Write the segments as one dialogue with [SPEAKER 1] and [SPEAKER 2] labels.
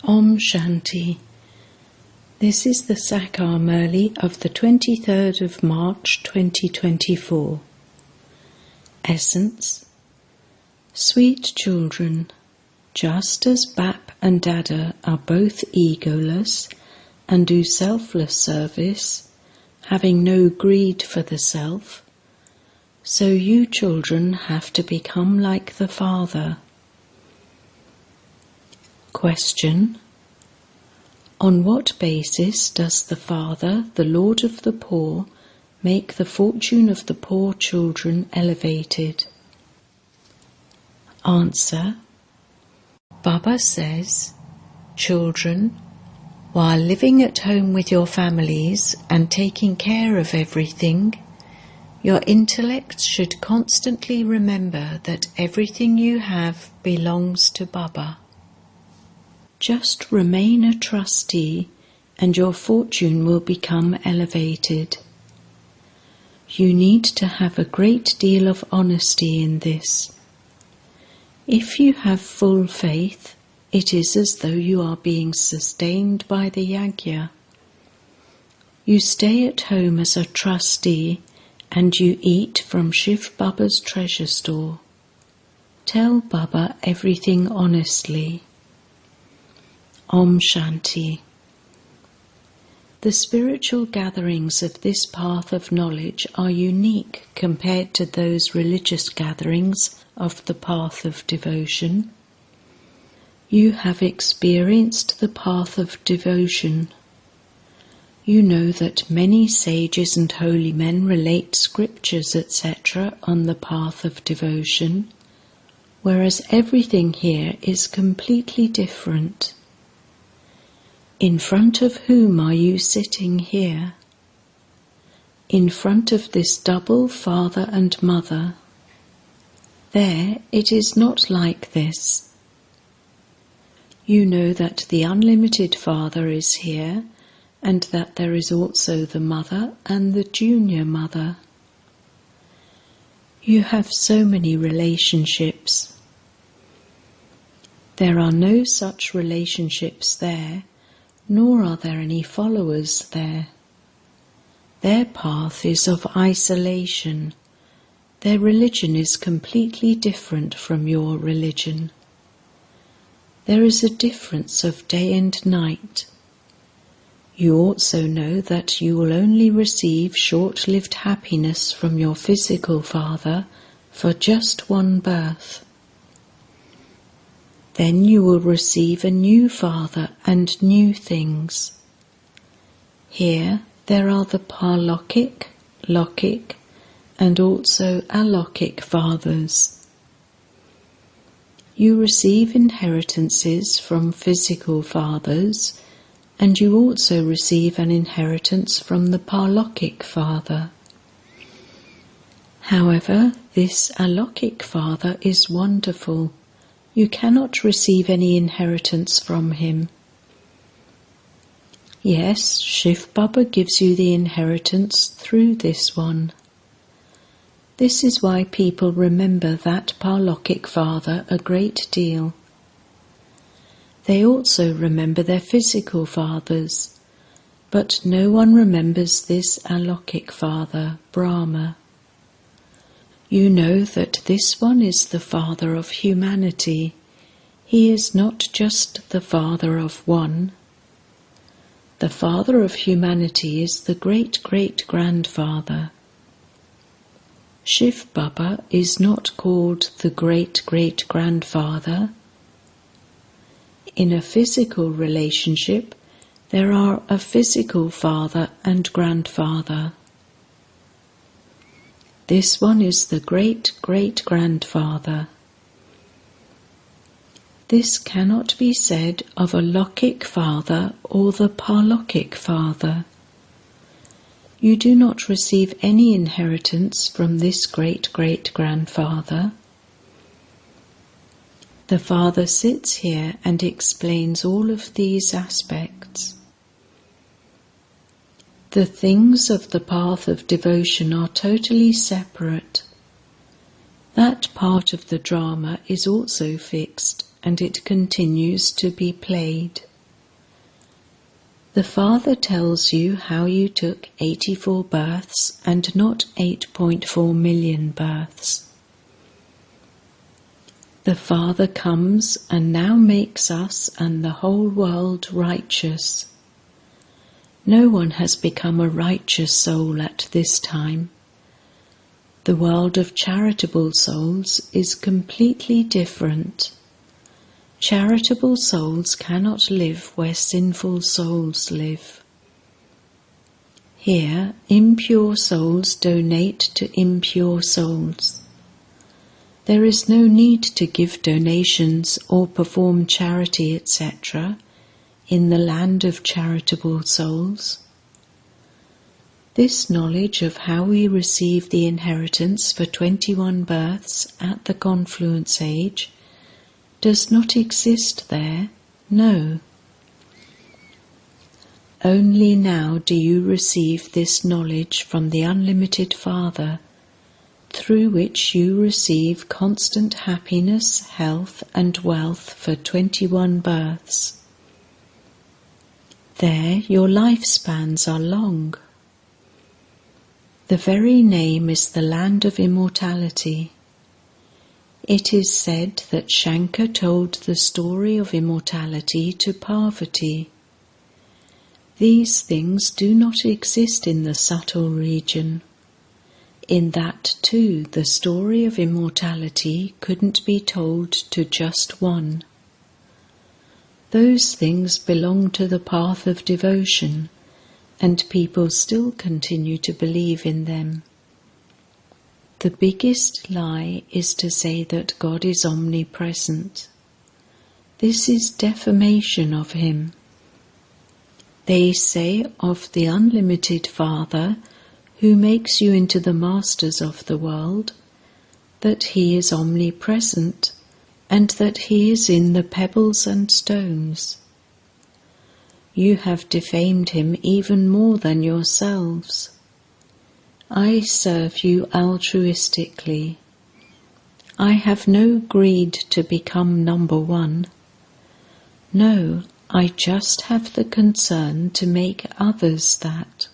[SPEAKER 1] Om Shanti. This is the Sakar Murli of the 23rd of March 2024. Essence. Sweet children, just as Bap and Dada are both egoless and do selfless service, having no greed for the self, so you children have to become like the Father. Question. On what basis does the Father, the Lord of the poor, make the fortune of the poor children elevated? Answer. Baba says, children, while living at home with your families and taking care of everything, your intellect should constantly remember that everything you have belongs to Baba. Just remain a trustee and your fortune will become elevated. You need to have a great deal of honesty in this. If you have full faith, it is as though you are being sustained by the yajna. You stay at home as a trustee and you eat from Shiv Baba's treasure store. Tell Baba everything honestly. Om Shanti. The spiritual gatherings of this path of knowledge are unique compared to those religious gatherings of the path of devotion. You have experienced the path of devotion. You know that many sages and holy men relate scriptures, etc. on the path of devotion, whereas everything here is completely different. In front of whom are you sitting here? In front of this double father and mother. There it is not like this. You know that the unlimited Father is here and that there is also the mother and the junior mother. You have so many relationships. There are no such relationships there, nor are there any followers there. Their path is of isolation. Their religion is completely different from your religion. There is a difference of day and night. You also know that you will only receive short-lived happiness from your physical father for just one birth. Then you will receive a new father and new things. Here there are the Parlokhic, Lokhic, and also Alokhic fathers. You receive inheritances from physical fathers, and you also receive an inheritance from the Parlokhic father. However, this Alokhic father is wonderful. You cannot receive any inheritance from him. Yes, Shiv Baba gives you the inheritance through this one. This is why people remember that Parlokhic father a great deal. They also remember their physical fathers, but no one remembers this Alokhic father, Brahma. You know that this one is the father of humanity. He is not just the father of one. The father of humanity is the great-great-grandfather. Shiv Baba is not called the great-great-grandfather. In a physical relationship, there are a physical father and grandfather. This one is the great-great-grandfather. This cannot be said of a Lokhic father or the Parlokhic father. You do not receive any inheritance from this great-great-grandfather. The Father sits here and explains all of these aspects. The things of the path of devotion are totally separate. That part of the drama is also fixed and it continues to be played. The Father tells you how you took 84 births and not 8.4 million births. The Father comes and now makes us and the whole world righteous. No one has become a righteous soul at this time. The world of charitable souls is completely different. Charitable souls cannot live where sinful souls live. Here, impure souls donate to impure souls. There is no need to give donations or perform charity, etc., in the land of charitable souls. This knowledge of how we receive the inheritance for 21 births at the confluence age does not exist there, no. Only now do you receive this knowledge from the unlimited Father, through which you receive constant happiness, health and wealth for 21 births. There your lifespans are long. The very name is the land of immortality. It is said that Shankar told the story of immortality to Parvati. These things do not exist in the subtle region. In that too, the story of immortality couldn't be told to just one. Those things belong to the path of devotion, and people still continue to believe in them. The biggest lie is to say that God is omnipresent. This is defamation of Him. They say of the unlimited Father, who makes you into the masters of the world, that He is omnipresent, and that He is in the pebbles and stones. You have defamed Him even more than yourselves. I serve you altruistically. I have no greed to become number one. No, I just have the concern to make others that.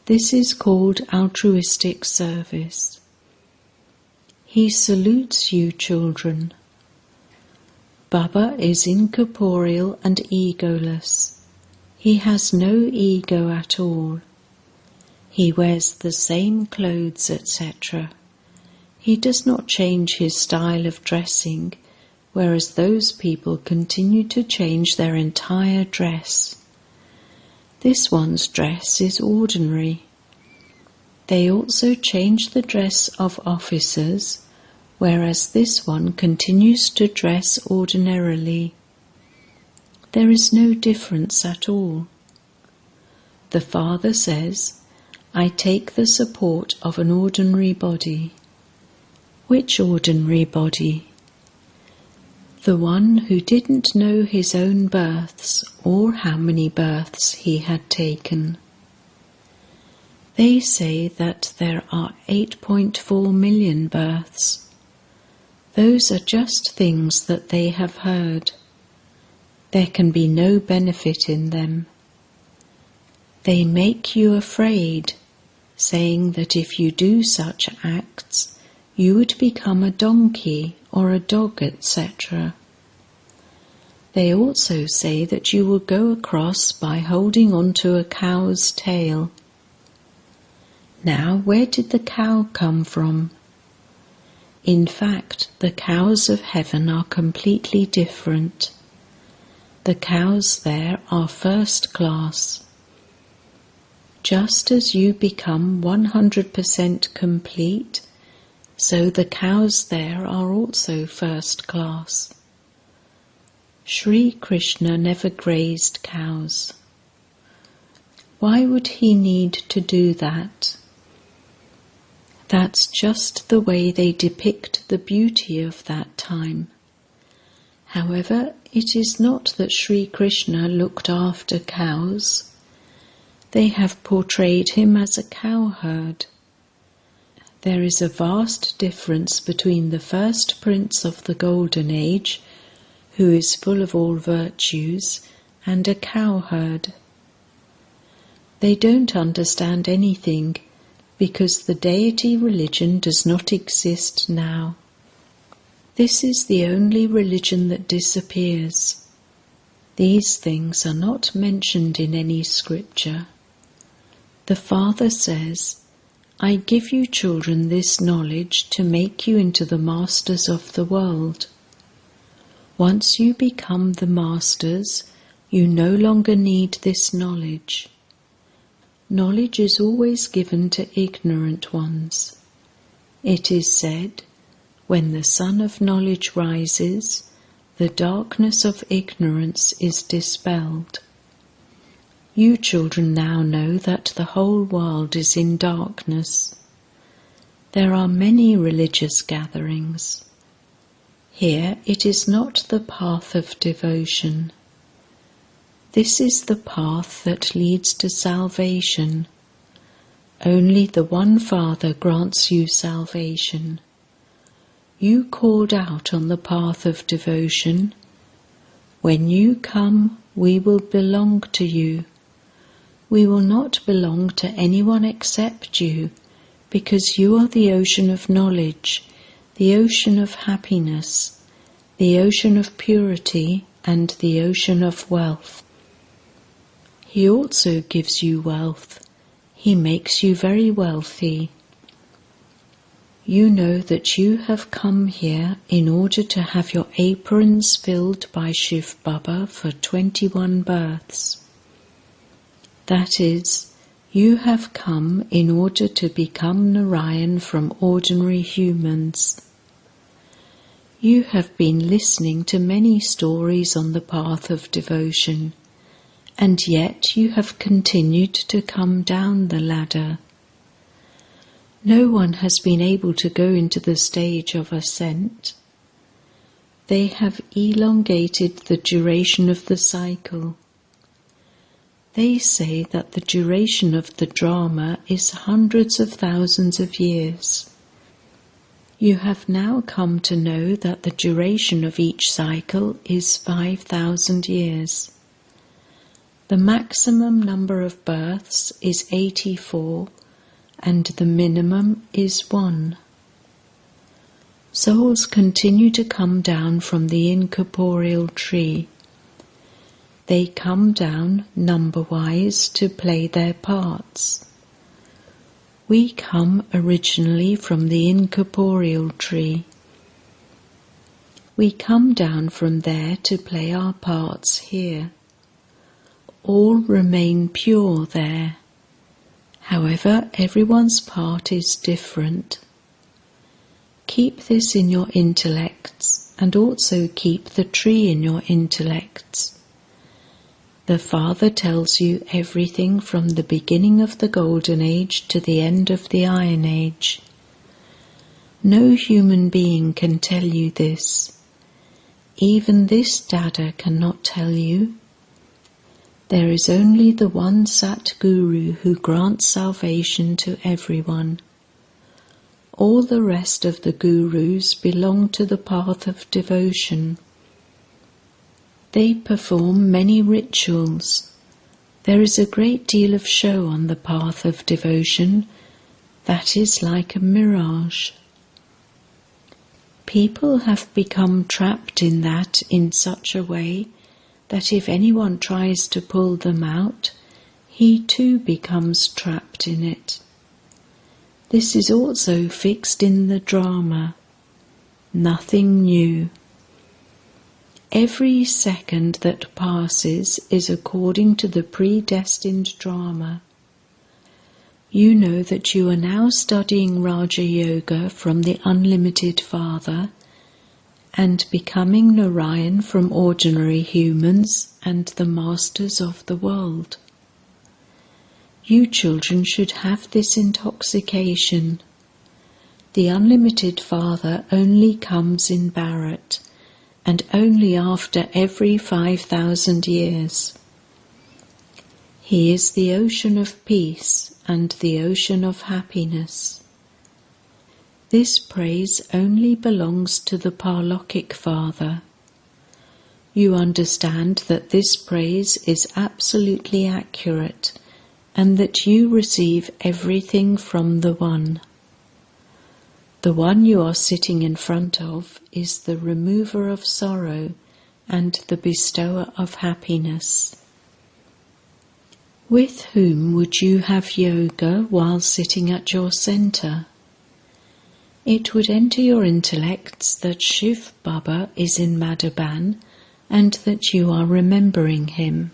[SPEAKER 1] This is called altruistic service. He salutes you, children. Baba is incorporeal and egoless. He has no ego at all. He wears the same clothes, etc. He does not change his style of dressing, whereas those people continue to change their entire dress. This one's dress is ordinary. They also change the dress of officers, whereas this one continues to dress ordinarily. There is no difference at all. The Father says, I take the support of an ordinary body. Which ordinary body? The one who didn't know his own births or how many births he had taken. They say that there are 8.4 million births. Those are just things that they have heard. There can be no benefit in them. They make you afraid, saying that if you do such acts, you would become a donkey or a dog, etc. They also say that you will go across by holding on to a cow's tail. Now, where did the cow come from? In fact, the cows of heaven are completely different. The cows there are first class. Just as you become 100% complete, so the cows there are also first class. Sri Krishna never grazed cows. Why would he need to do that? That's just the way they depict the beauty of that time. However, it is not that Sri Krishna looked after cows. They have portrayed him as a cowherd. There is a vast difference between the first prince of the Golden Age, who is full of all virtues, and a cowherd. They don't understand anything because the deity religion does not exist now. This is the only religion that disappears. These things are not mentioned in any scripture. The Father says, I give you children this knowledge to make you into the masters of the world. Once you become the masters, you no longer need this knowledge. Knowledge is always given to ignorant ones. It is said, when the sun of knowledge rises, the darkness of ignorance is dispelled. You children now know that the whole world is in darkness. There are many religious gatherings. Here it is not the path of devotion. This is the path that leads to salvation. Only the one Father grants you salvation. You called out on the path of devotion. When you come, we will belong to you. We will not belong to anyone except you, because you are the ocean of knowledge, the ocean of happiness, the ocean of purity, and the ocean of wealth. He also gives you wealth. He makes you very wealthy. You know that you have come here in order to have your aprons filled by Shiv Baba for 21 births. That is, you have come in order to become Narayan from ordinary humans. You have been listening to many stories on the path of devotion, and yet you have continued to come down the ladder. No one has been able to go into the stage of ascent. They have elongated the duration of the cycle. They say that the duration of the drama is hundreds of thousands of years. You have now come to know that the duration of each cycle is 5,000 years. The maximum number of births is 84, and the minimum is 1. Souls continue to come down from the incorporeal tree. They come down number-wise to play their parts. We come originally from the incorporeal tree. We come down from there to play our parts here. All remain pure there. However, everyone's part is different. Keep this in your intellects, and also keep the tree in your intellects. The Father tells you everything from the beginning of the Golden Age to the end of the Iron Age. No human being can tell you this. Even this Dada cannot tell you. There is only the one Sat Guru who grants salvation to everyone. All the rest of the Gurus belong to the path of devotion. They perform many rituals. There is a great deal of show on the path of devotion. That is like a mirage. People have become trapped in that in such a way that if anyone tries to pull them out, he too becomes trapped in it. This is also fixed in the drama. Nothing new. Every second that passes is according to the predestined drama. You know that you are now studying Raja Yoga from the Unlimited Father and becoming Narayan from ordinary humans and the masters of the world. You children should have this intoxication. The Unlimited Father only comes in Bharat, and only after every 5,000 years. He is the ocean of peace and the ocean of happiness. This praise only belongs to the Parlokic Father. You understand that this praise is absolutely accurate and that you receive everything from the One. The One you are sitting in front of is the remover of sorrow and the bestower of happiness. With whom would you have yoga while sitting at your center? It would enter your intellects that Shiv Baba is in Madhaban and that you are remembering him.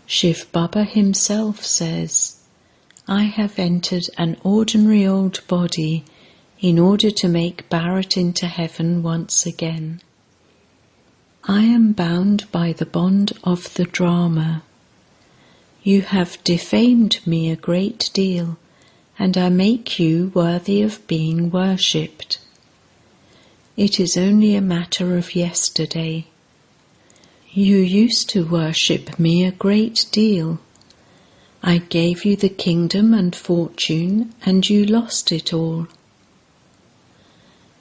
[SPEAKER 1] Shiv Baba himself says, I have entered an ordinary old body in order to make Bharat into heaven once again. I am bound by the bond of the drama. You have defamed me a great deal, and I make you worthy of being worshipped. It is only a matter of yesterday. You used to worship me a great deal. I gave you the kingdom and fortune, and you lost it all.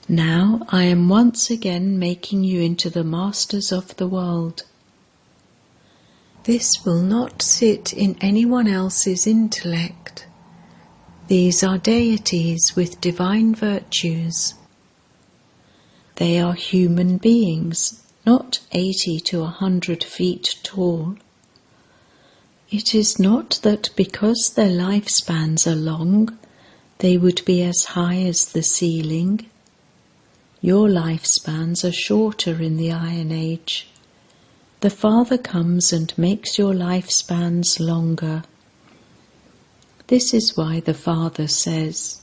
[SPEAKER 1] Now I am once again making you into the masters of the world. This will not sit in anyone else's intellect. These are deities with divine virtues. They are human beings, not 80 to 100 feet tall. It is not that because their lifespans are long, they would be as high as the ceiling. Your lifespans are shorter in the Iron Age. The Father comes and makes your lifespans longer. This is why the Father says,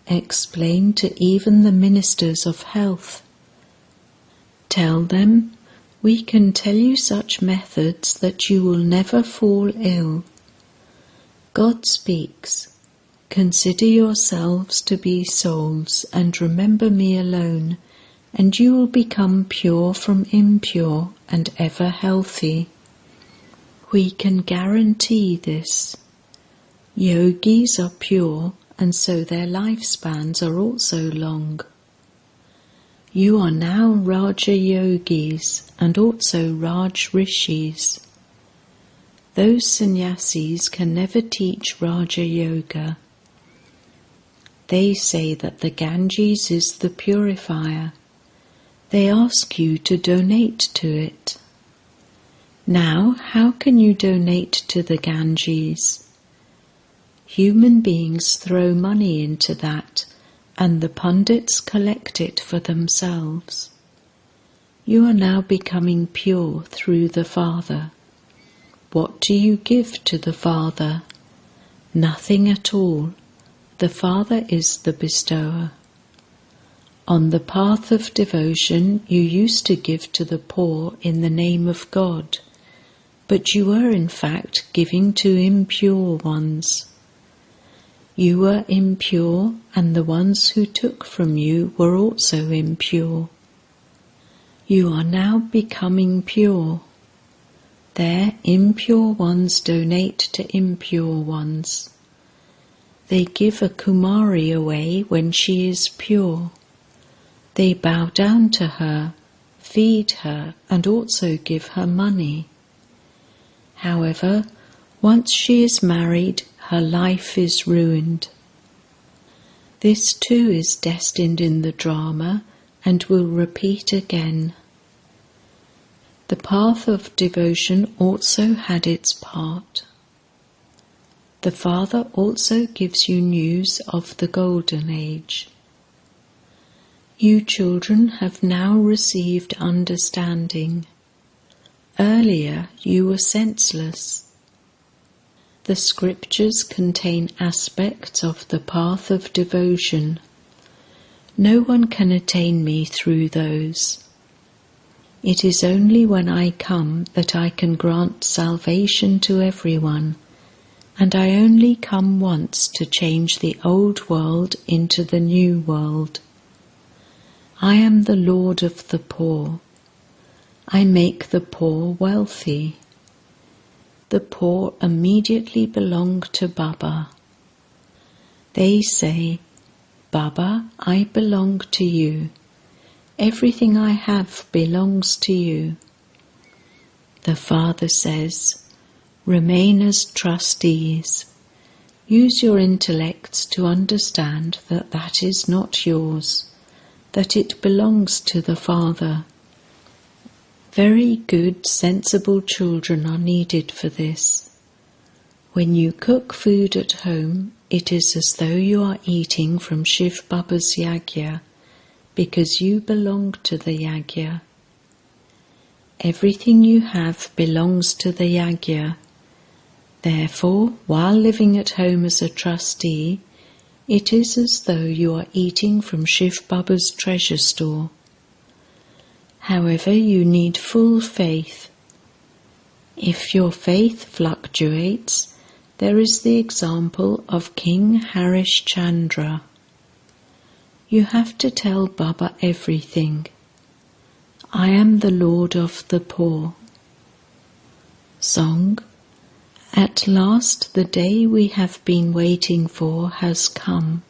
[SPEAKER 1] explain to even the ministers of health. Tell them, we can tell you such methods that you will never fall ill. God speaks, consider yourselves to be souls and remember me alone, and you will become pure from impure and ever healthy. We can guarantee this. Yogis are pure, and so their lifespans are also long. You are now Raja Yogis and also Raj Rishis. Those sannyasis can never teach Raja Yoga. They say that the Ganges is the purifier. They ask you to donate to it. Now, how can you donate to the Ganges? Human beings throw money into that, and the pundits collect it for themselves. You are now becoming pure through the Father. What do you give to the Father? Nothing at all. The Father is the bestower. On the path of devotion, you used to give to the poor in the name of God, but you were in fact giving to impure ones. You were impure, and the ones who took from you were also impure. You are now becoming pure. There, impure ones donate to impure ones. They give a Kumari away when she is pure. They bow down to her, feed her, and also give her money. However, once she is married, her life is ruined. This too is destined in the drama and will repeat again. The path of devotion also had its part. The Father also gives you news of the Golden Age. You children have now received understanding. Earlier you were senseless. The scriptures contain aspects of the path of devotion. No one can attain me through those. It is only when I come that I can grant salvation to everyone, and I only come once to change the old world into the new world. I am the Lord of the poor. I make the poor wealthy. The poor immediately belong to Baba. They say, Baba, I belong to you. Everything I have belongs to you. The Father says, remain as trustees. Use your intellects to understand that that is not yours, that it belongs to the Father. Very good, sensible children are needed for this. When you cook food at home, it is as though you are eating from Shiv Baba's yagya, because you belong to the yagya. Everything you have belongs to the yagya. Therefore, while living at home as a trustee, it is as though you are eating from Shiv Baba's treasure store. However, you need full faith. If your faith fluctuates, there is the example of King Harish Chandra. You have to tell Baba everything. I am the Lord of the poor. Song. At last the day we have been waiting for has come.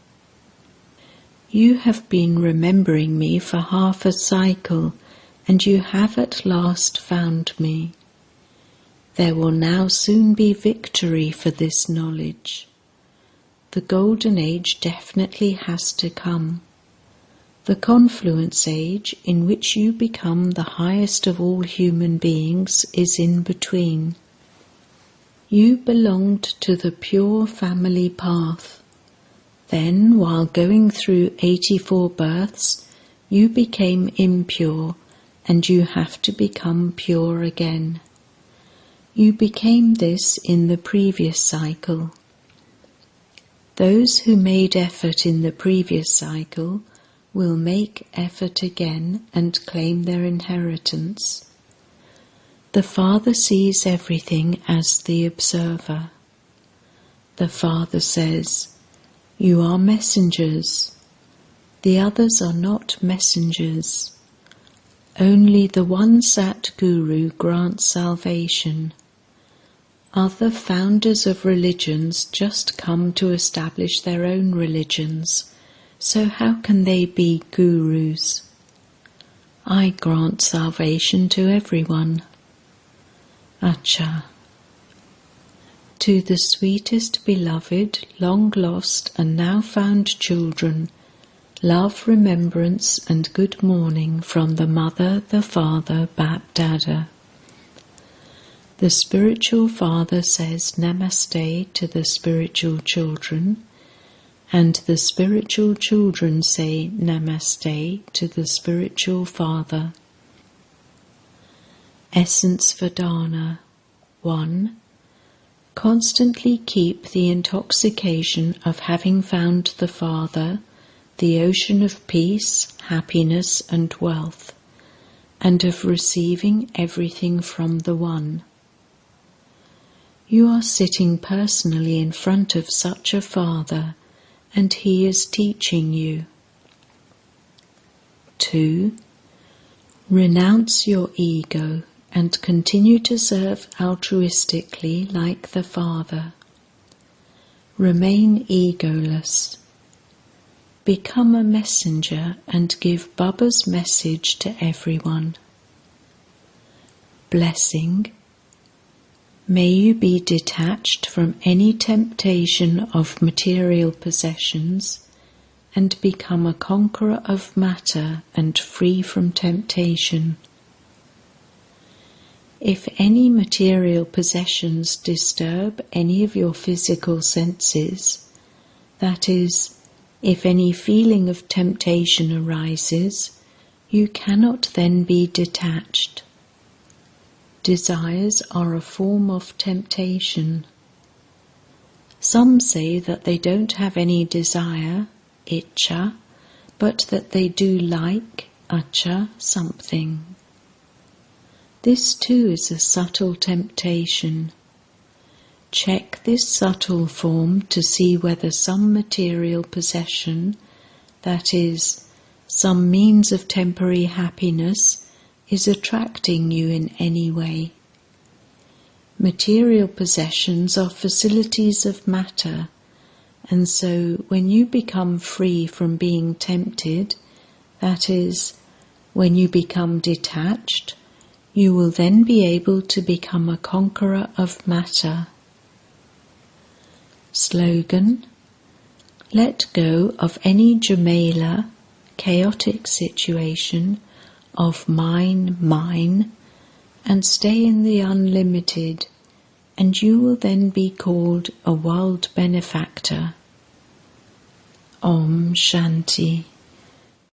[SPEAKER 1] You have been remembering me for half a cycle, and you have at last found me. There will now soon be victory for this knowledge. The golden age definitely has to come. The confluence age, in which you become the highest of all human beings, is in between. You belonged to the pure family path. Then, while going through 84 births, you became impure, and you have to become pure again. You became this in the previous cycle. Those who made effort in the previous cycle will make effort again and claim their inheritance. The Father sees everything as the observer. The Father says, you are messengers. The others are not messengers. Only the one Sat Guru grants salvation. Other founders of religions just come to establish their own religions, so how can they be gurus? I grant salvation to everyone. Acha. To the sweetest beloved, long lost and now found children, love, remembrance and good morning from the Mother, the Father, Bap Dada. The spiritual father says Namaste to the spiritual children, and the spiritual children say Namaste to the spiritual father. Essence Vedana 1. Constantly keep the intoxication of having found the Father, the ocean of peace, happiness and wealth, and of receiving everything from the One. You are sitting personally in front of such a Father, and He is teaching you. 2. Renounce your ego and continue to serve altruistically like the Father. Remain egoless. Become a messenger and give Baba's message to everyone. Blessing. May you be detached from any temptation of material possessions and become a conqueror of matter and free from temptation. If any material possessions disturb any of your physical senses, that is, if any feeling of temptation arises, you cannot then be detached. Desires are a form of temptation. Some say that they don't have any desire, itcha, but that they do like, acha, something. This too is a subtle temptation. Check this subtle form to see whether some material possession, that is, some means of temporary happiness, is attracting you in any way. Material possessions are facilities of matter, and so when you become free from being tempted, that is, When you become detached, you will then be able to become a conqueror of matter. Slogan: let go of any Jamela, chaotic situation of mine, and stay in the unlimited, and you will then be called a world benefactor. Om Shanti.